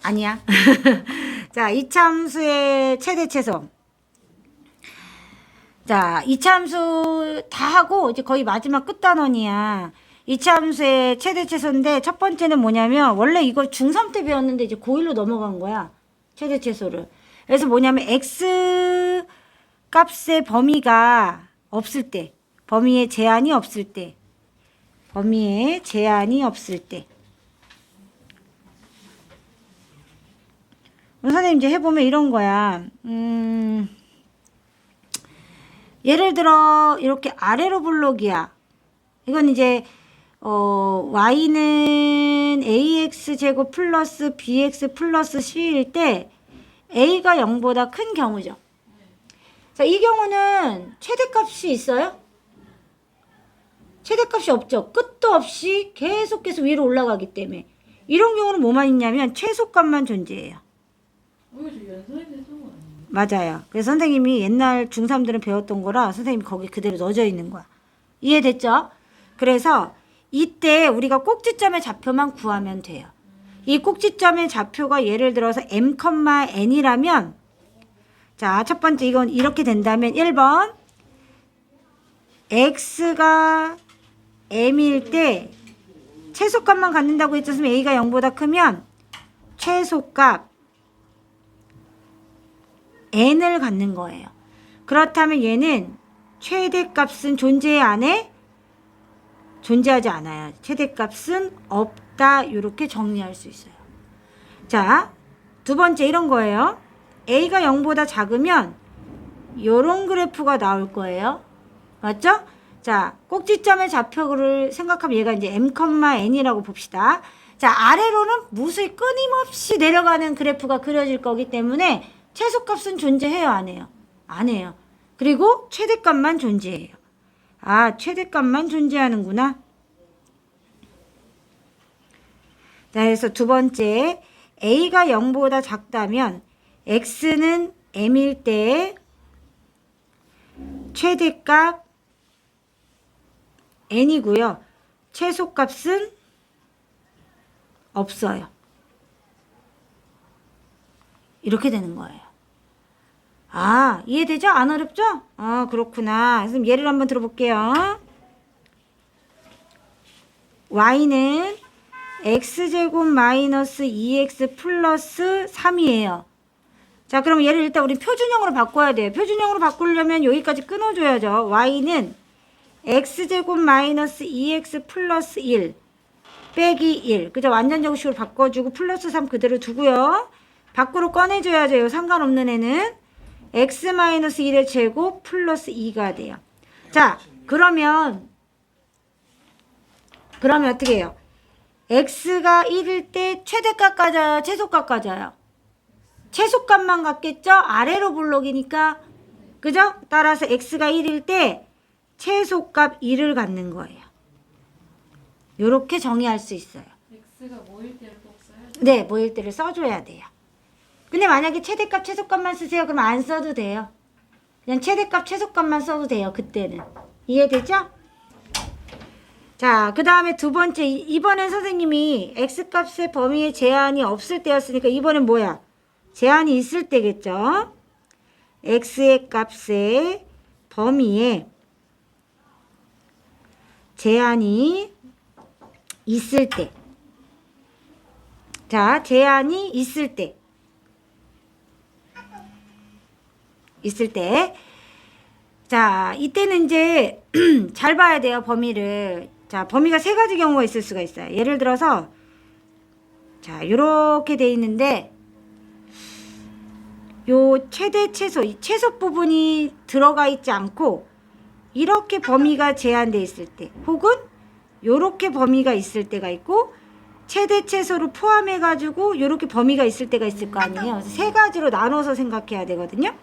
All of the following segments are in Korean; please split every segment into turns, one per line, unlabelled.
아니야. 자, 이차함수의 최대 최소. 자, 이차함수 다 하고 이제 거의 마지막 끝단원이야. 이차함수의 최대 최소인데 첫 번째는 뭐냐면 원래 이거 중3 때 배웠는데 이제 고1로 넘어간 거야. 최대 최소를. 그래서 뭐냐면 x 값의 범위가 없을 때, 범위에 제한이 없을 때, 범위에 제한이 없을 때. 선생님 이제 해보면 이런 거야. 예를 들어 이렇게 아래로 블록이야. 이건 이제 y는 ax제곱 플러스 bx 플러스 c일 때 a가 0보다 큰 경우죠. 자, 이 경우는 최대값이 있어요? 최대값이 없죠. 끝도 없이 계속해서 위로 올라가기 때문에 이런 경우는 뭐만 있냐면 최소값만 존재해요. 맞아요. 그래서 선생님이 옛날 중3들은 배웠던 거라 선생님이 거기 그대로 넣어져 있는 거야. 이해됐죠? 그래서 이때 우리가 꼭지점의 좌표만 구하면 돼요. 이 꼭지점의 좌표가 예를 들어서 m,n이라면 자, 첫 번째 이건 이렇게 된다면 1번 x가 m일 때 최소값만 갖는다고 했었으면 a가 0보다 크면 최소값 n을 갖는 거예요. 그렇다면 얘는 최대값은 존재해 안 해? 존재하지 않아요. 최대값은 없다. 이렇게 정리할 수 있어요. 자, 두 번째 이런 거예요. a가 0보다 작으면 이런 그래프가 나올 거예요. 맞죠? 자, 꼭지점의 좌표를 생각하면 얘가 이제 m,n이라고 봅시다. 자, 아래로는 무수히 끊임없이 내려가는 그래프가 그려질 거기 때문에 최소값은 존재해요, 안 해요? 안 해요. 그리고 최대값만 존재해요. 아, 최대값만 존재하는구나. 자, 그래서 두 번째, a가 0보다 작다면 x는 m일 때 최대값 n이고요. 최소값은 없어요. 이렇게 되는 거예요. 아, 이해되죠? 안 어렵죠? 아, 그렇구나. 그럼 예를 한번 들어볼게요. y는 x제곱 마이너스 2x 플러스 3이에요. 자, 그럼 얘를 일단 우리 표준형으로 바꿔야 돼요. 표준형으로 바꾸려면 여기까지 끊어줘야죠. y는 x제곱 마이너스 2x 플러스 1 빼기 1. 그죠? 완전 정식으로 바꿔주고 플러스 3 그대로 두고요. 밖으로 꺼내줘야죠. 상관없는 애는 x 마이너스 1의 제곱 플러스 2가 돼요. 자, 그러면 어떻게 해요? x가 1일 때 최대값 가져요? 최소값 가져요? 최소값만 갖겠죠? 아래로 블록이니까. 그죠? 따라서 x가 1일 때 최소값 1을 갖는 거예요. 요렇게 정의할 수 있어요.
x가 뭐일 때를 꼭 써야 돼요?
네, 뭐일 때를 써줘야 돼요. 근데 만약에 최대값, 최소값만 쓰세요. 그럼 안 써도 돼요. 그냥 최대값, 최소값만 써도 돼요. 그때는. 이해되죠? 자, 그 다음에 두 번째. 이번엔 선생님이 x값의 범위에 제한이 없을 때였으니까 이번엔 뭐야? 제한이 있을 때겠죠? x의 값의 범위에 제한이 있을 때. 자, 제한이 있을 때. 자, 이때는 이제 잘 봐야 돼요, 범위를. 자, 범위가 세 가지 경우가 있을 수가 있어요. 예를 들어서 자, 요렇게 돼 있는데 요 최대 최소, 이 최소 부분이 들어가 있지 않고 이렇게 범위가 제한돼 있을 때, 혹은 요렇게 범위가 있을 때가 있고 최대 최소를 포함해 가지고 요렇게 범위가 있을 때가 있을 거 아니에요. 그래서 세 가지로 나눠서 생각해야 되거든요.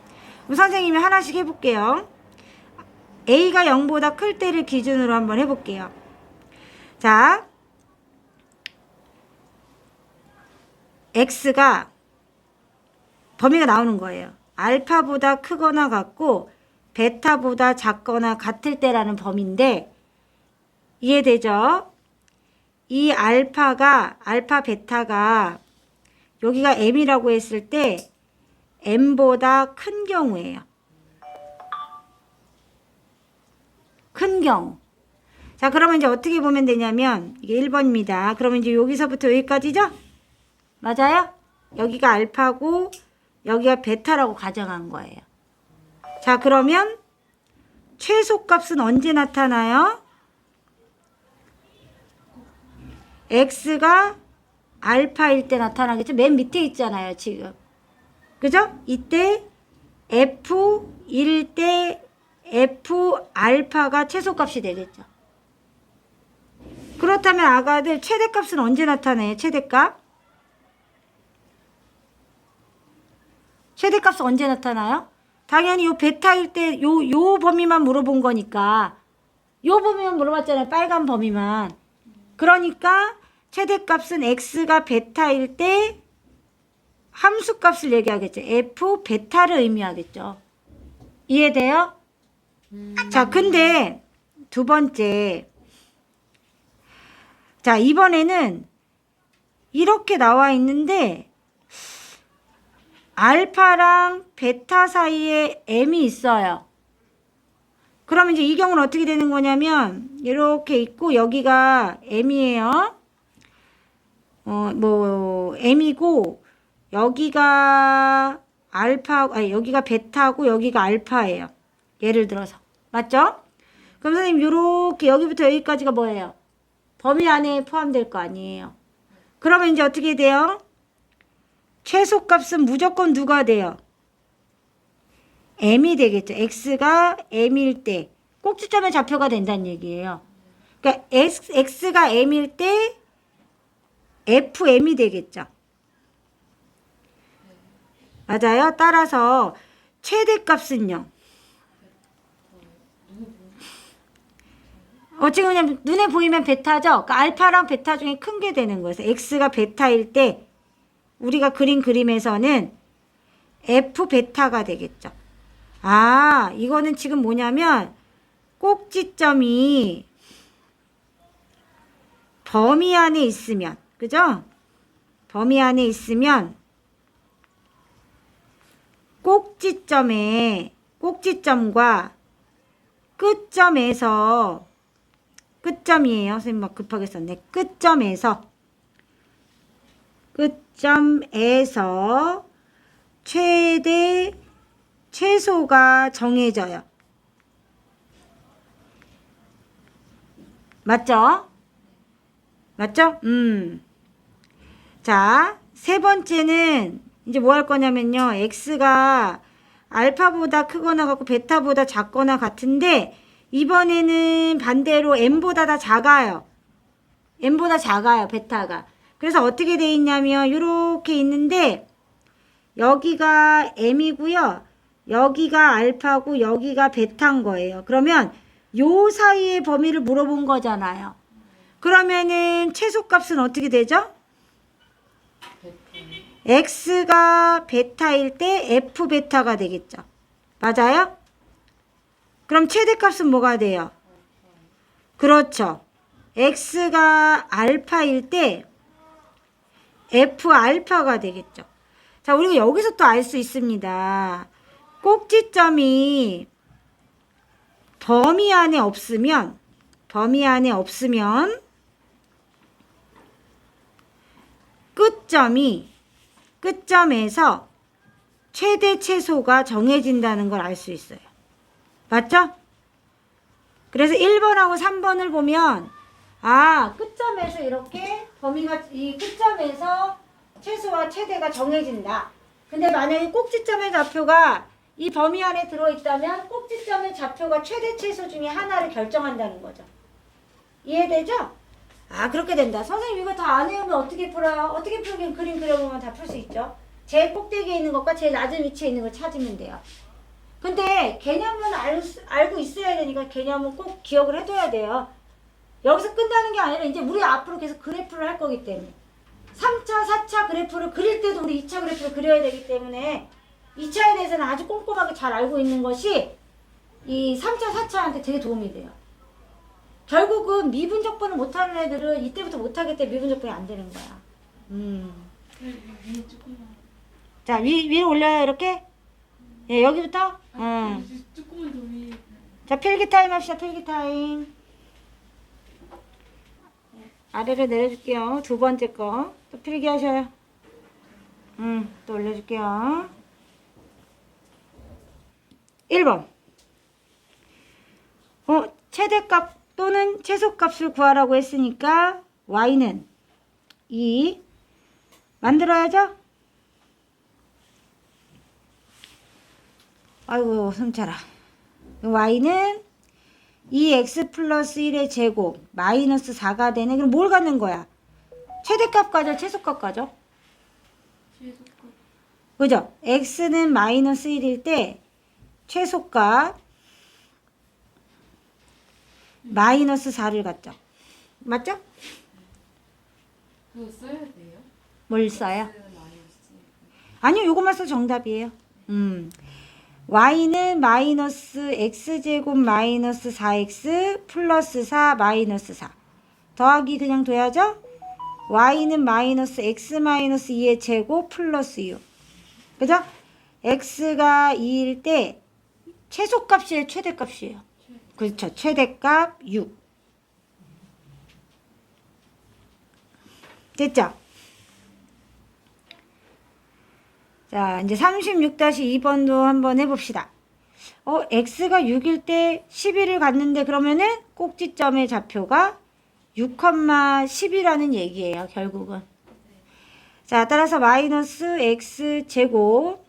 그럼 선생님이 하나씩 해볼게요. a가 0보다 클 때를 기준으로 한번 해볼게요. 자, x가 범위가 나오는 거예요. 알파보다 크거나 같고 베타보다 작거나 같을 때라는 범위인데 이해되죠? 이 알파 베타가 여기가 m이라고 했을 때 m보다 큰 경우예요. 큰 경우. 자, 그러면 이제 어떻게 보면 되냐면 이게 1번입니다. 그러면 이제 여기서부터 여기까지죠? 맞아요? 여기가 알파고 여기가 베타라고 가정한 거예요. 자, 그러면 최소값은 언제 나타나요? x가 알파일 때 나타나겠죠? 맨 밑에 있잖아요, 지금. 그죠? 이때 F일 때 F 알파가 최소값이 되겠죠. 그렇다면 아가들 최대값은 언제 나타나요? 최대값? 최대값은 언제 나타나요? 당연히 요 베타일 때 요 범위만 물어본 거니까 요 범위만 물어봤잖아요. 빨간 범위만. 그러니까 최대값은 x가 베타일 때 함수값을 얘기하겠죠. f 베타를 의미하겠죠. 이해돼요? 자, 근데 두 번째. 자, 이번에는 이렇게 나와 있는데 알파랑 베타 사이에 m이 있어요. 그럼 이제 이 경우는 어떻게 되는 거냐면 이렇게 있고 여기가 m이에요. m이고 여기가 알파, 아니 여기가 베타고 여기가 알파예요. 예를 들어서. 맞죠? 그럼 선생님 요렇게 여기부터 여기까지가 뭐예요? 범위 안에 포함될 거 아니에요. 그러면 이제 어떻게 돼요? 최소값은 무조건 누가 돼요? m이 되겠죠. x가 m일 때 꼭지점의 좌표가 된다는 얘기예요. 그러니까 x가 m일 때 fm이 되겠죠. 맞아요. 따라서 최대값은요. 지금 그냥 눈에 보이면 베타죠. 그러니까 알파랑 베타 중에 큰 게 되는 거예요. x가 베타일 때 우리가 그린 그림에서는 f 베타가 되겠죠. 아, 이거는 지금 뭐냐면 꼭지점이 범위 안에 있으면, 그죠? 범위 안에 있으면 꼭지점과 끝점에서 끝점이에요. 선생님 막 급하게 썼네. 끝점에서 최소가 정해져요. 맞죠? 맞죠? 자, 세 번째는 이제 뭐 할 거냐면요. x가 알파보다 크거나 같고 베타보다 작거나 같은데 이번에는 반대로 m보다 다 작아요. m보다 작아요, 베타가. 그래서 어떻게 돼 있냐면 이렇게 있는데 여기가 m이고요. 여기가 알파고 여기가 베타인 거예요. 그러면 요 사이의 범위를 물어본 거잖아요. 그러면은 최소값은 어떻게 되죠? x가 베타일 때 f 베타가 되겠죠. 맞아요? 그럼 최대값은 뭐가 돼요? 그렇죠. x가 알파일 때 f 알파가 되겠죠. 자, 우리가 여기서 또 알 수 있습니다. 꼭지점이 범위 안에 없으면 끝점에서 최대 최소가 정해진다는 걸 알 수 있어요. 맞죠? 그래서 1번하고 3번을 보면 끝점에서 이렇게 범위가 이 끝점에서 최소와 최대가 정해진다. 근데 만약에 꼭지점의 좌표가 이 범위 안에 들어있다면 꼭지점의 좌표가 최대 최소 중에 하나를 결정한다는 거죠. 이해되죠? 그렇게 된다. 선생님 이거 다 안 외우면 어떻게 풀어요? 어떻게 풀긴 그림 그려보면 다 풀 수 있죠. 제일 꼭대기에 있는 것과 제일 낮은 위치에 있는 걸 찾으면 돼요. 근데 개념은 알고 있어야 되니까 개념은 꼭 기억을 해둬야 돼요. 여기서 끝나는 게 아니라 이제 우리 앞으로 계속 그래프를 할 거기 때문에 3차, 4차 그래프를 그릴 때도 우리 2차 그래프를 그려야 되기 때문에 2차에 대해서는 아주 꼼꼼하게 잘 알고 있는 것이 이 3차, 4차한테 되게 도움이 돼요. 결국은 미분적분을 못하는 애들은 이때부터 못하기 때문에 미분적분이 안 되는 거야.
위에 조금만.
자, 위로 올려요, 이렇게. 예, 여기부터.
아, 조금만 더 위에.
자, 필기 타임 합시다, 필기 타임. 아래로 내려줄게요. 두 번째 거. 또 필기 하셔요. 또 올려줄게요. 1번. 최대값 또는 최소값을 구하라고 했으니까 y는 2 만들어야죠? 아이고, 손차라. y는 2x 플러스 1의 제곱 마이너스 4가 되네. 그럼 뭘 갖는 거야? 최대값 가져, 최소값 가져?
최소값.
그죠? x는 마이너스 1일 때 최소값 마이너스 4를 갖죠. 맞죠?
그거 써야 돼요?
뭘 써요?
X는 마이너스.
아니요, 요것만 써 정답이에요. y는 마이너스 x제곱 마이너스 4x 플러스 4 마이너스 4 더하기 그냥 둬야죠? y는 마이너스 x 마이너스 2의 제곱 플러스 6 그죠? x가 2일 때 최소값이에요, 최대값이에요? 그렇죠. 최대값 6 됐죠? 자, 이제 36-2번도 한번 해봅시다. x가 6일 때 11을 갖는데 그러면은 꼭지점의 좌표가 6,10이라는 얘기예요, 결국은. 자, 따라서 마이너스 x제곱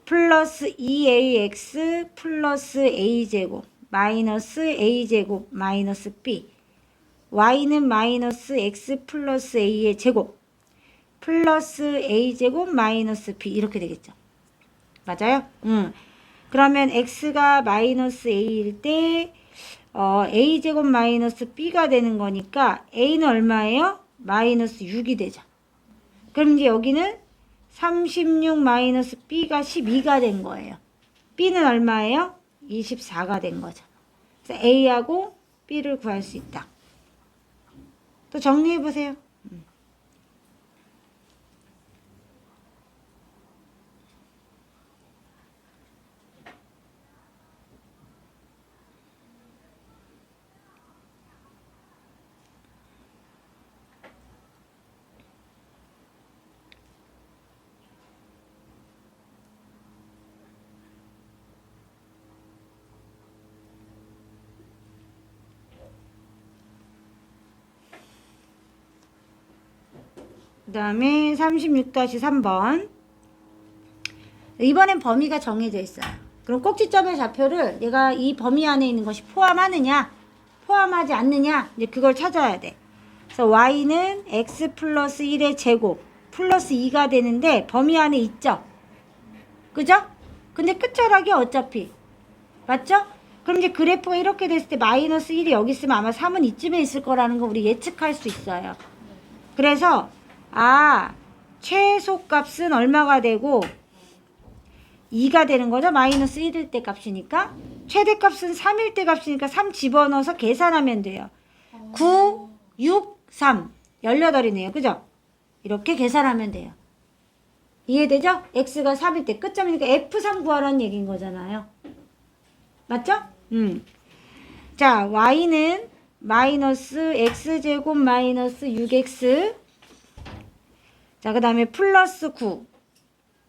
플러스 2ax 플러스 a제곱 마이너스 a제곱 마이너스 b y는 마이너스 x 플러스 a의 제곱 플러스 a제곱 마이너스 b 이렇게 되겠죠. 맞아요? 그러면 x가 마이너스 a일 때 a제곱 마이너스 b가 되는 거니까 a는 얼마예요? 마이너스 6이 되죠. 그럼 이제 여기는 36 마이너스 b가 12가 된 거예요. b는 얼마예요? 24가 된 거죠. 그래서 a하고 b를 구할 수 있다. 또 정리해 보세요. 그 다음에 36-3번. 이번엔 범위가 정해져 있어요. 그럼 꼭지점의 좌표를 얘가 이 범위 안에 있는 것이 포함하느냐, 포함하지 않느냐, 이제 그걸 찾아야 돼. 그래서 y는 x 플러스 1의 제곱 플러스 2가 되는데 범위 안에 있죠? 그죠? 근데 끝자락이 어차피. 맞죠? 그럼 이제 그래프가 이렇게 됐을 때 마이너스 1이 여기 있으면 아마 3은 이쯤에 있을 거라는 거 우리 예측할 수 있어요. 그래서 최소값은 얼마가 되고 2가 되는 거죠. 마이너스 1일 때 값이니까. 최대값은 3일 때 값이니까 3 집어넣어서 계산하면 돼요. 9, 6, 3. 18이네요. 그죠? 이렇게 계산하면 돼요. 이해되죠? x가 3일 때 끝점이니까 F3 구하라는 얘기인 거잖아요. 맞죠? 자, y는 마이너스 x제곱 마이너스 6x 자, 그 다음에 플러스 9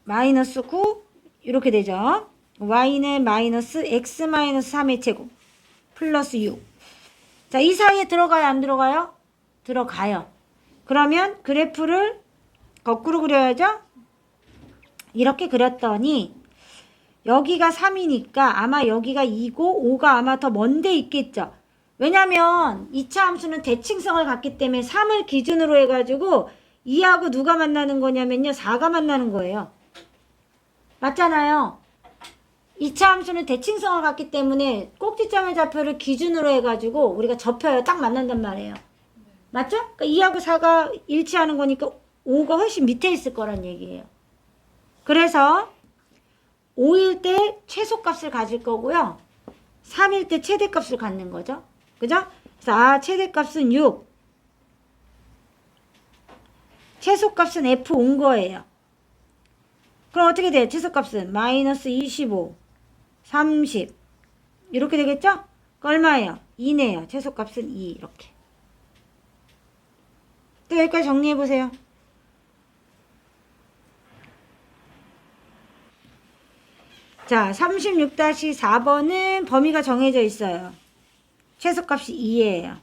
마이너스 9 이렇게 되죠. y는 마이너스 x 마이너스 3의 제곱 플러스 6 자, 이 사이에 들어가요, 안 들어가요? 들어가요. 그러면 그래프를 거꾸로 그려야죠. 이렇게 그렸더니 여기가 3이니까 아마 여기가 2고 5가 아마 더 먼데 있겠죠. 왜냐면 2차 함수는 대칭성을 갖기 때문에 3을 기준으로 해가지고 2하고 누가 만나는 거냐면요. 4가 만나는 거예요. 맞잖아요. 2차 함수는 대칭성을 갖기 때문에 꼭지점의 좌표를 기준으로 해가지고 우리가 접혀요. 딱 만난단 말이에요. 맞죠? 그러니까 2하고 4가 일치하는 거니까 5가 훨씬 밑에 있을 거란 얘기예요. 그래서 5일 때 최소값을 가질 거고요. 3일 때 최대값을 갖는 거죠. 그죠? 그래서 최대값은 6. 최소값은 F 온 거예요. 그럼 어떻게 돼요? 최소값은 마이너스 25, 30 이렇게 되겠죠? 그 얼마예요? 2네요. 최소값은 2 이렇게. 또 여기까지 정리해보세요. 자, 36-4번은 범위가 정해져 있어요. 최소값이 2예요.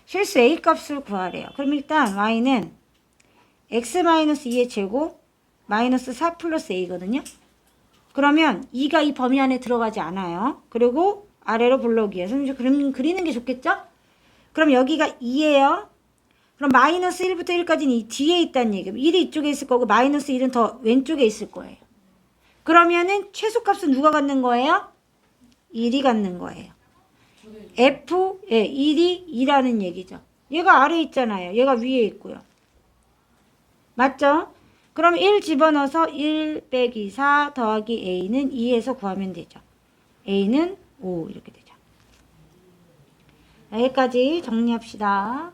실수 A값을 구하래요. 그럼 일단 Y는 X-2의 제곱 마이너스 4 플러스 A거든요. 그러면 2가 이 범위 안에 들어가지 않아요. 그리고 아래로 블록이에요. 선생님 그림 그리는 게 좋겠죠? 그럼 여기가 2예요. 그럼 마이너스 1부터 1까지는 이 뒤에 있다는 얘기예요. 1이 이쪽에 있을 거고 마이너스 1은 더 왼쪽에 있을 거예요. 그러면은 최소값은 누가 갖는 거예요? 1이 갖는 거예요. F, 예, 1이 2라는 얘기죠. 얘가 아래에 있잖아요. 얘가 위에 있고요. 맞죠? 그럼 1 집어넣어서 1 빼기 4 더하기 A는 2에서 구하면 되죠. A는 5 이렇게 되죠. 여기까지 정리합시다.